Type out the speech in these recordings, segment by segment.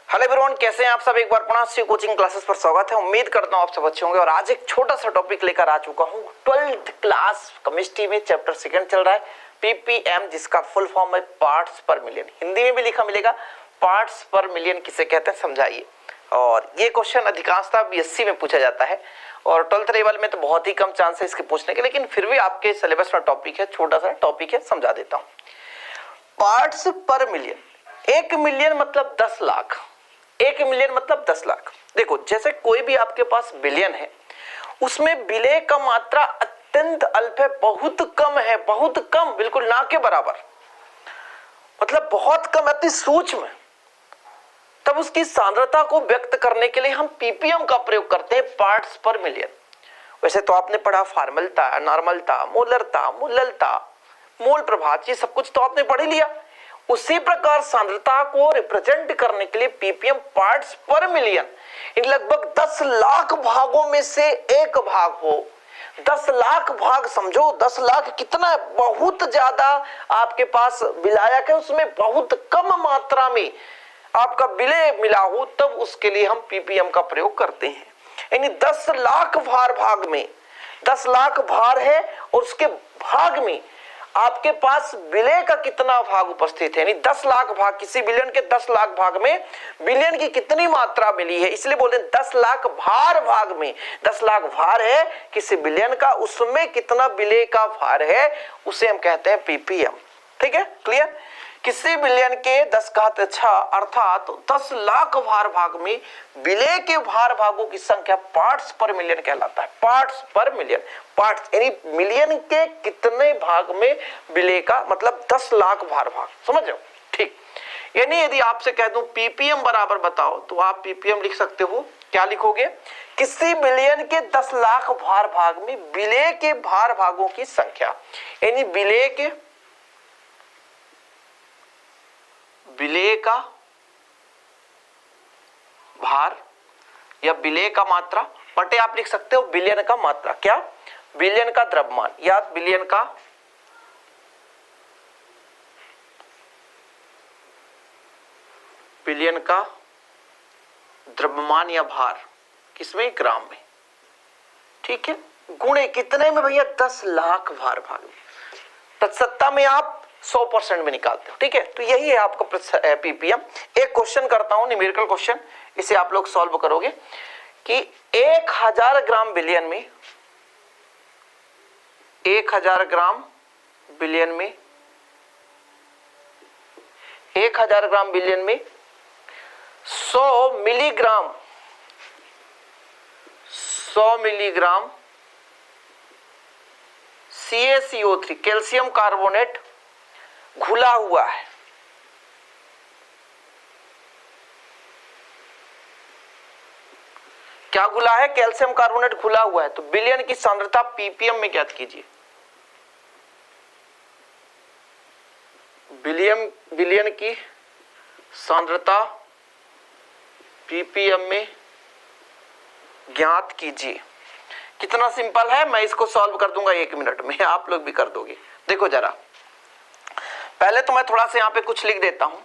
Hello everyone, कैसे हैं आप सब। एक बार पुनः सी कोचिंग क्लासेस पर स्वागत है। उम्मीद करता हूं आप सब अच्छे होंगे। और आज एक छोटा सा टॉपिक लेकर आ चुका हूं। 12th क्लास केमिस्ट्री में चैप्टर सेकंड चल रहा है पीपीएम, जिसका फुल फॉर्म है पार्ट्स पर मिलियन। हिंदी में भी लिखा मिलेगा पार्ट्स पर मिलियन किसे कहते हैं, समझाइए। और ये क्वेश्चन अधिकांशतः बीएससी में पूछा जाता है और 12th लेवल में तो बहुत ही कम चांस है इसके पूछने के, लेकिन फिर भी आपके सिलेबस में टॉपिक है, छोटा सा टॉपिक है, समझा देता हूँ। पार्ट्स पर मिलियन, 1 मिलियन मतलब 10 लाख, 1 मिलियन मतलब 10 लाख। देखो, जैसे कोई भी आपके पास बिलियन है, उसमें विलय का मात्रा अत्यंत अल्प है, बहुत कम है, बहुत कम, बिल्कुल ना के बराबर, मतलब बहुत कम, अति सूक्ष्म। तब उसकी सांद्रता को व्यक्त करने के लिए हम पीपीएम का प्रयोग करते हैं, पार्ट्स पर मिलियन। वैसे तो आपने पढ़ा फॉर्मलता, नॉर्मलता, मोलरता, मोललता, मोल प्रभाव, ये सब कुछ तो आपने पढ़ ही लिया। उसी प्रकार सांद्रता को रिप्रेजेंट करने के लिए पीपीएम पार्ट्स पर मिलियन, इन लगभग 10 लाख भागों में से एक भाग हो। 10 लाख भाग समझो, 10 लाख कितना है, बहुत ज्यादा आपके पास विलायक है, उसमें बहुत कम मात्रा में आपका विलय मिला हो, तब उसके लिए हम पीपीएम का प्रयोग करते हैं। यानी 10 लाख भाग में 10 लाख भार है और उसके भाग में आपके पास विलय का कितना भाग उपस्थित है, यानी 10 लाख भाग, किसी बिलियन के 10 लाख भाग में बिलियन की कितनी मात्रा मिली है, इसलिए बोलते हैं 10 लाख भार भाग में 10 लाख भार है किसी बिलियन का, उसमें कितना विलय का भार है, उसे हम कहते हैं पीपीएम। ठीक है, क्लियर। किसी बिलियन के 10 घात 6 अर्थात 10 लाख भार भाग में विलय के भार भागों की संख्या पार्ट्स पर मिलियन कहलाता है। पार्ट्स पर मिलियन, पार्ट्स यानी मिलियन के कितने भाग में विलय का, मतलब 10 लाख भार भाग, समझ रहे हो। ठीक, यानी यदि आपसे कह दूं पीपीएम बराबर बताओ, तो आप पीपीएम लिख सकते हो। क्या लिखोगे? किसी बिलियन के 10 लाख भार भाग में विलय के भार भागों की संख्या, यानी विलय का भार या विलय का मात्रा बटे आप लिख सकते हो बिलियन का मात्रा। क्या? बिलियन का द्रव्यमान या बिलियन का द्रव्यमान या भार, किसमें? ग्राम में। ठीक है, गुणे कितने में भैया? 10 लाख भार भाग में। तत्सत्ता में आप 100% में निकालते हो। ठीक है, तो यही है आपका पीपीएम। एक क्वेश्चन करता हूं, न्यूमेरिकल क्वेश्चन, इसे आप लोग सॉल्व करोगे कि 1000 ग्राम बिलियन में 1000 ग्राम बिलियन में 1000 ग्राम बिलियन में 100 मिलीग्राम CaCO3 कैल्शियम कार्बोनेट घुला हुआ है। क्या घुला है? कैल्शियम कार्बोनेट घुला हुआ है। तो बिलियन की सांद्रता पीपीएम में ज्ञात कीजिए। बिलियन की सांद्रता पीपीएम में ज्ञात कीजिए। कितना सिंपल है, मैं इसको सॉल्व कर दूंगा 1 मिनट में, आप लोग भी कर दोगे। देखो जरा, पहले तो मैं थोड़ा सा यहां पे कुछ लिख देता हूं।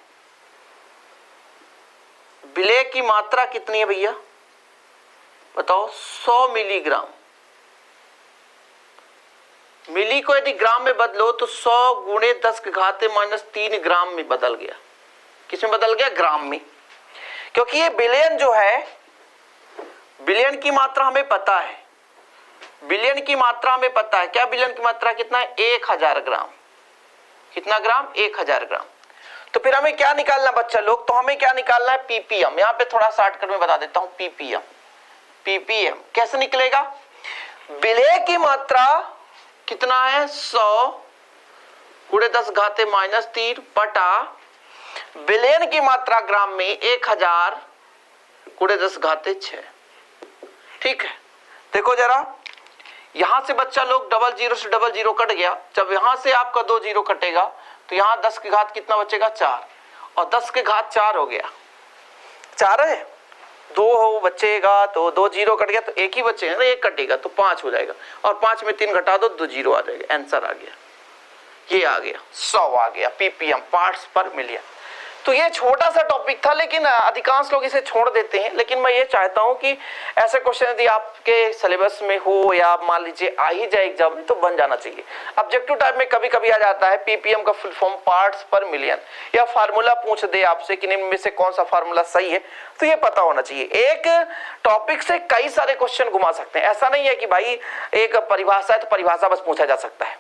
विलय की मात्रा कितनी है भैया बताओ? 100 मिलीग्राम। मिली को यदि ग्राम में बदलो तो 100 गुणे 10 के घाते -3 ग्राम में बदल गया। किसमें बदल गया? ग्राम में। क्योंकि ये बिलियन जो है, बिलियन की मात्रा हमें पता है, बिलियन की मात्रा हमें पता है। क्या बिलियन की मात्रा कितना है? 1000 ग्राम। कितना ग्राम? 1000 ग्राम। तो फिर हमें क्या निकालना बच्चा लोग? तो हमें क्या निकालना है? पीपीएम। यहां पे थोड़ा शॉर्टकट में बता देता हूं। पीपीएम कैसे निकलेगा? विलय की मात्रा कितना है? 100 गुणे 10 घाते -3 बटा बिलियन की मात्रा ग्राम में 1000 गुणे 10 घाते 6। ठीक है, देखो जरा, यहां से बच्चा लोग 00 से 00 कट गया। जब यहां से आपका 2 जीरो कटेगा तो यहां 10 की घात कितना बचेगा? 4, और 10 के घात 4 हो गया। 4 है, 2 हो बचेगा, तो 2 जीरो कट गया तो 1 ही बचेगा ना, 1 कटेगा तो 5 हो जाएगा, और 5 में 3 घटा दो, 2 जीरो आ जाएगा। आंसर आ गया, ये आ गया 100 आ गया पीपीएम, पार्ट्स पर मिलियन। तो ये छोटा सा टॉपिक था, लेकिन अधिकांश लोग इसे छोड़ देते हैं। लेकिन मैं ये चाहता हूं कि ऐसे क्वेश्चन यदि आपके सिलेबस में हो या मान लीजिए आ ही जाए एग्जाम में तो बन जाना चाहिए। ऑब्जेक्टिव टाइप में कभी कभी आ जाता है पीपीएम का फुल फॉर्म पार्ट्स पर मिलियन, या फार्मूला पूछ दे आपसे कि इनमें से कौन सा फार्मूला सही है, तो ये पता होना चाहिए। एक टॉपिक से कई सारे क्वेश्चन घुमा सकते हैं, ऐसा नहीं है कि भाई एक परिभाषा है तो परिभाषा बस पूछा जा सकता है,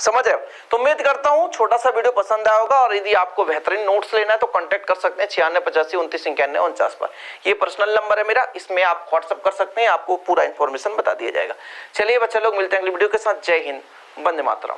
समझ रहे हो। तो उम्मीद करता हूं छोटा सा वीडियो पसंद आया होगा, और यदि आपको बेहतरीन नोट्स लेना है तो कांटेक्ट कर सकते हैं 9685299149 पर। ये पर्सनल नंबर है मेरा, इसमें आप व्हाट्सअप कर सकते हैं, आपको पूरा इंफॉर्मेशन बता दिया जाएगा। चलिए बच्चे लोग, मिलते हैं अगली वीडियो के साथ। जय हिंद, वंदे मातरम।